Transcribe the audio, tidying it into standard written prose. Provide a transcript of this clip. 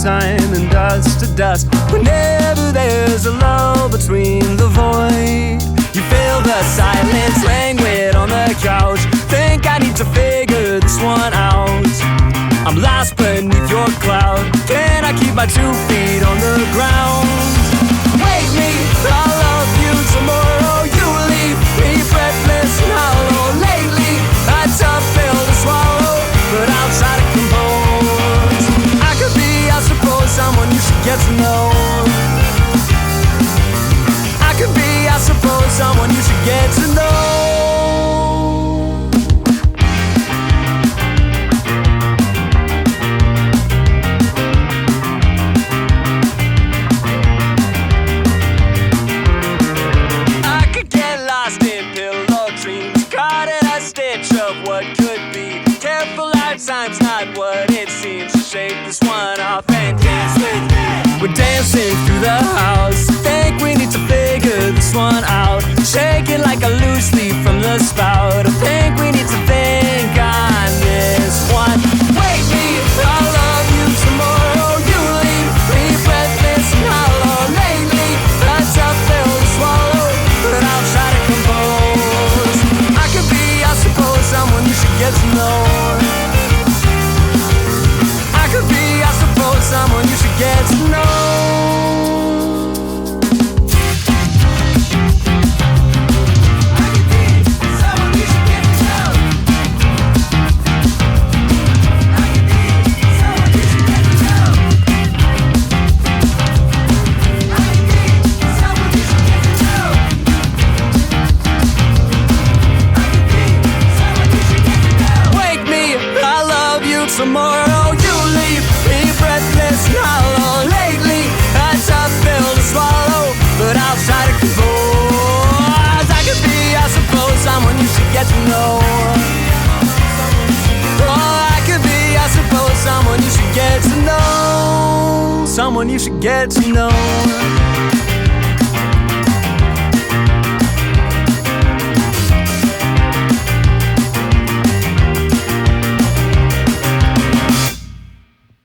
time and dust to dust. Whenever there's a lull between the void, you feel the silence languid on the couch. Think I need to figure this one out. I'm lost beneath your cloud. Can I keep my 2 feet on the ground? Wake me, I'll love you tomorrow. You leave me breathless and hollow. Lately, a tough pill to swallow, but I'll try to compose. I could be, I suppose, someone you should get to know. I could be, I suppose, someone you should get to know. Time's not what it seems to shake this one off and dance with me. We're dancing through the house. Think we need to figure this one out. Shaking like a loose leaf from the spout. I think we need to think on this one. Wake me, I'll love you tomorrow. You leave me breathless and hollow. Lately, a tough pill to swallow, but I'll try to compose. I could be, I suppose, someone you should get to know. Someone you should get to know. I could be someone you should get to know. I could be someone you should get to know. I could be someone you should get to know. I could be someone you should get to know. Wake me, I love you tomorrow. You leave me breathless and hollow. Lately, a tough pill to swallow, but I'll try to compose. I could be, I suppose, someone you should get to know. Oh, I could be, I suppose, someone you should get to know. Someone you should get to know.